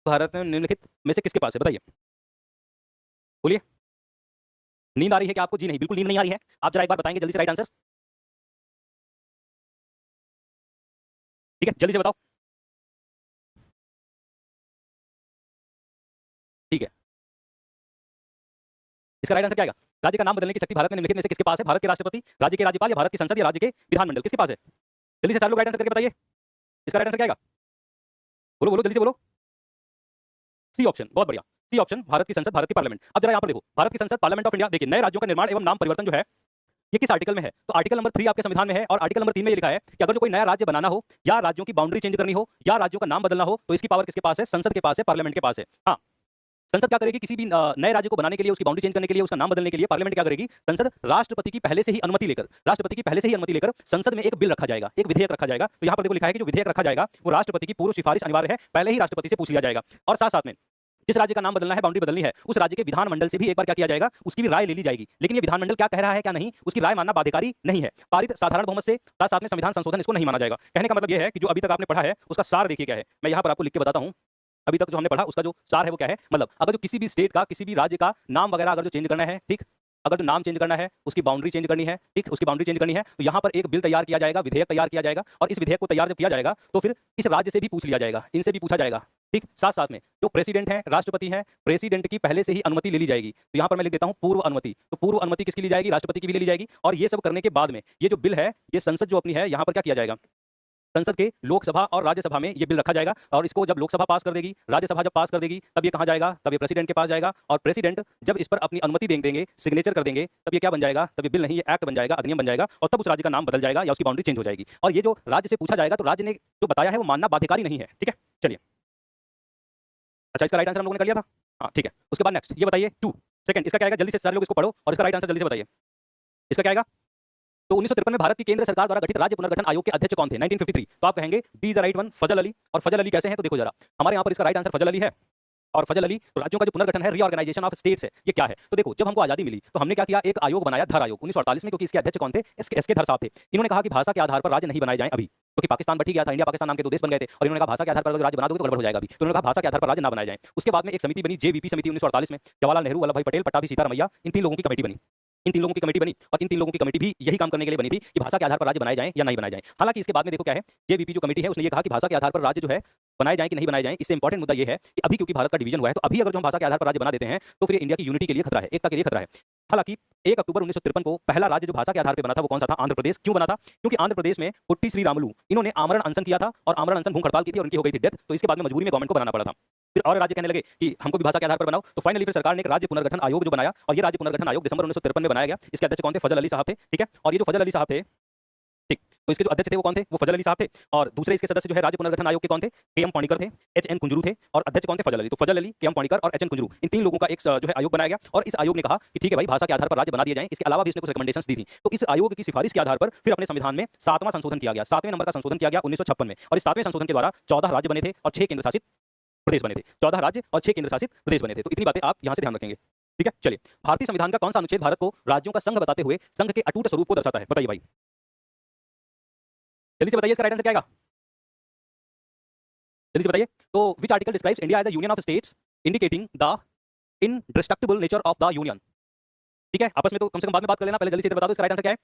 भारत में निम्नलिखित में से किसके पास है? बताइए, बोलिए। नींद आ रही है क्या आपको? जी नहीं, बिल्कुल नींद नहीं आ रही है। आप जरा एक बार बताएंगे जल्दी से राइट आंसर। ठीक है, जल्दी से बताओ। ठीक है, इसका राइट आंसर क्या आएगा? राज्य का नाम बदलने की शक्ति भारत में निम्नलिखित में से किसके पास है? भारत के राष्ट्रपति, राज्य के राज्यपाल, या भारत की संसद, या राज्य के विधानमंडल, किसके पास है? जल्दी से सारे लोग राइट आंसर करके बताइए, इसका राइट आंसर क्या आएगा? बोलो बोलो, जल्दी से बोलो। सी ऑप्शन, बहुत बढ़िया। सी ऑप्शन, भारत की संसद, भारत की पार्लियामेंट। अब जरा यहाँ पर देखो, भारत की संसद, पार्लियामेंट ऑफ इंडिया। देखिए, नए राज्यों का निर्माण एवं नाम परिवर्तन जो है, ये किस आर्टिकल में है? तो आर्टिकल नंबर 3 आपके संविधान में है, और आर्टिकल नंबर 3 में ये लिखा है कि अगर जो कोई नया राज्य बनाना हो, या राज्यों की बाउंड्री चेंज करनी हो, या राज्यों का नाम बदलना हो, तो इसकी पावर किसके पास है? संसद के पास है, पार्लियामेंट के पास है। हाँ, संसद क्या करेगी? किसी भी नए राज्य को बनाने के लिए, उसकी बाउंड्री चेंज करने के लिए, उसका नाम बदलने के लिए पार्लियामेंट क्या करेगी? संसद राष्ट्रपति की पहले से ही अनुमति लेकर, संसद में एक बिल रखा जाएगा, एक विधेयक रखा जाएगा। तो यहाँ पर देखो लिखा है कि जो विधेयक रखा जाएगा वो राष्ट्रपति की पूर्व सिफारिश अनिवार्य है, पहले ही राष्ट्रपति से पूछ लिया जाएगा। और साथ साथ में जिस राज्य का नाम बदलना है, बाउंड्री बदलनी है, उस राज्य के विधानमंडल से भी एक बार क्या किया जाएगा? उसकी भी राय ले ली जाएगी। लेकिन ये विधानमंडल क्या कह रहा है क्या नहीं, उसकी राय मानना बाध्यकारी नहीं है। पारित साधारण बहुमत से साथ साथ में संविधान संशोधन इसको नहीं माना जाएगा। कहने का मतलब यह है कि जो अभी तक आपने पढ़ा है उसका सार देखिए क्या है। मैं यहाँ पर आपको लिख के बताता हूँ, अभी तक जो हमने पढ़ा उसका जो सार है वो क्या है। मतलब अगर जो किसी भी स्टेट का, किसी भी राज्य का नाम वगैरह अगर जो चेंज करना है, ठीक, अगर जो नाम चेंज करना है, उसकी बाउंड्री चेंज करनी है, ठीक, उसकी बाउंड्री चेंज करनी है, तो यहाँ पर एक बिल तैयार किया जाएगा, विधेयक तैयार किया जाएगा। और इस विधेयक को तैयार जब किया जाएगा तो फिर इस राज्य से भी पूछ लिया जाएगा, इनसे भी पूछा जाएगा। ठीक, साथ साथ में जो प्रेसिडेंट है, राष्ट्रपति है, प्रेसिडेंट की पहले से ही अनुमति ले ली जाएगी। तो यहाँ पर मैं लिख देता हूँ पूर्व अनुमति। तो पूर्व अनुमति किसकी ली जाएगी? राष्ट्रपति की भी ले ली जाएगी। और ये सब करने के बाद में ये जो बिल है, ये संसद जो अपनी है, यहाँ पर क्या किया जाएगा? संसद के लोकसभा और राज्यसभा में ये बिल रखा जाएगा। और इसको जब लोकसभा पास कर देगी, राज्यसभा जब पास कर देगी, तब ये कहाँ जाएगा? तब ये प्रेसिडेंट के पास जाएगा। और प्रेसिडेंट जब इस पर अपनी अनुमति दे देंगे, सिग्नेचर कर देंगे, तब ये क्या बन जाएगा? तब ये बिल नहीं, ये एक्ट बन जाएगा, अधिनियम बन जाएगा। और तब उस राज्य का नाम बदल जाएगा या उसकी बाउंड्री चेंज हो जाएगी। और ये जो राज्य से पूछा जाएगा, तो राज्य ने जो बताया है वो मानना बाध्यकारी नहीं है। ठीक है, चलिए। अच्छा, इसका राइट आंसर हम लोगों ने कर लिया था। हाँ, ठीक है। उसके बाद नेक्स्ट ये बताइए, 2 सेकंड, इसका क्या आएगा? जल्दी से सारे लोग इसको पढ़ो और इसका राइट आंसर जल्दी से बताइए। इसका क्या आएगा? तो 1953 में भारत की केंद्र सरकार द्वारा गठित राज्य पुनर्गठन आयोग के अध्यक्ष कौन थे? 1953। तो आप कहेंगे B is the right one, Fazal Ali. और फजल अली कैसे हैं? तो देखो जरा, हमारे यहाँ पर इसका राइट आंसर फजल अली है। और फजल अली, तो राज्यों का जो पुनर्गठन है, रीऑर्गेनाइजेशन ऑफ स्टेट्स है, ये क्या है? तो देखो, जब हमको आजादी मिली तो हमने क्या किया? एक आयोग बनाया, धर आयोग, 1948 में। क्योंकि इसके अध्यक्ष कौन थे? एस के धर साहब थे। इन्होंने कहा कि भाषा के आधार पर राज्य नहीं बनाए जाएं अभी, क्योंकि पाकिस्तान बट गया था, इंडिया पाकिस्तान नाम के दो देश बन गए थे। और इन्होंने कहा भाषा के आधार पर अगर राज्य बना दोगे तो गड़बड़ हो जाएगा अभी। तो उन्होंने कहा भाषा के आधार पर राज्य ना बनाए जाएं। उसके बाद में एक समिति बनी, जेवीपी समिति, 1948 में। जवाहरलाल नेहरू, वल्लभ भाई पटेल, पट्टाभी सीतारमैया, इन 3 लोगों की कमेटी बनी। इन 3 लोगों की कमेटी बनी, और इन 3 लोगों की कमेटी भी यही काम करने के लिए बनी थी कि भाषा के आधार पर राज्य बनाए जाएं या नहीं बनाए जाएं। हालांकि इसके बाद में देखो क्या है, जेवीपी जो कमेटी है उसने ये कहा कि भाषा के आधार पर राज्य जो है बनाए जाएं कि नहीं बनाए जाएं। इससे इंपॉर्टेंट मुद्दा ये है कि अभी क्योंकि भारत का डिवीजन हुआ है, तो अभी अगर जो हम भाषा के आधार पर राज्य बना देते हैं तो फिर इंडिया की यूनिटी के लिए खतरा है, एकता के लिए खतरा है। हालांकि 1 अक्टूबर 1953 को पहला राज्य जो भाषा के आधार पर बना था वो कौन सा था? आंध्र प्रदेश। क्यों बना था? क्योंकि आंध्र प्रदेश में पुट्टी श्री रामुलू, इन्होंने आमरण अनशन किया था, और आमरण अनशन भूख हड़ताल की थी और उनकी हो गई थी डेथ। तो इसके बाद में मजबूरी में गवर्नमेंट को बनाना पड़ा था। फिर और राज्य कहने लगे कि हमको भी भाषा के आधार पर बनाओ। तो फाइनली फिर सरकार ने एक राज्य पुनर्गठन आयोग जो बनाया, और ये राज्य पुनर्गठन आयोग दिसंबर 1953 में बनाया गया। इसके अध्यक्ष कौन थे? फजल अली साहब थे। ठीक है, और ये जो फजल अली साहब थे, ठीक, तो इसके जो अध्यक्ष थे वो कौन थे? वो फजल अली साहब थे। और दूसरे इसके सदस्य जो है राज्य पुनर्गठन आयोग के कौन थे? के.एम. पाणिकर थे, एच.एन. कुंजरू थे, और अध्यक्ष कौन थे? फजल अली। तो फजल अली, के.एम. पाणिकर और एच.एन. कुंजरू, इन 3 लोगों का एक जो है आयोग बनाया गया। और इस आयोग ने कहा कि ठीक है भाई, भाषा के आधार पर राज्य बना दिए जाएं। इसके अलावा भी इसने कुछ रिकमेंडेशंस दी थी। तो इस आयोग की सिफारिश के आधार पर फिर अपने संविधान में 7वां संशोधन किया गया, 7वें नंबर का संशोधन किया गया 1956 में। और इस 7वें संशोधन के द्वारा 14 राज्य बने थे और 6 केंद्र शासित प्रदेश बने थे। 14 राज्य और 6 केंद्र शासित प्रदेश बने थे। तो इतनी बातें आप यहाँ से ध्यान रखेंगे। ठीक है, चलिए। भारतीय संविधान का कौन सा अनुच्छेद भारत को राज्यों का संघ बताते हुए संघ के अटूट स्वरूप को दर्शाता है? बताइए भाई, जल्दी से बताइए, इसका राइट आंसर क्या आएगा? जल्दी से बताइए। तो which article describes India as a union of states indicating the indestructible nature of the union? ठीक है, आपस में तो कम से कम बाद में बात कर लेना, पहले जल्दी से बता दो इसका राइट आंसर क्या है।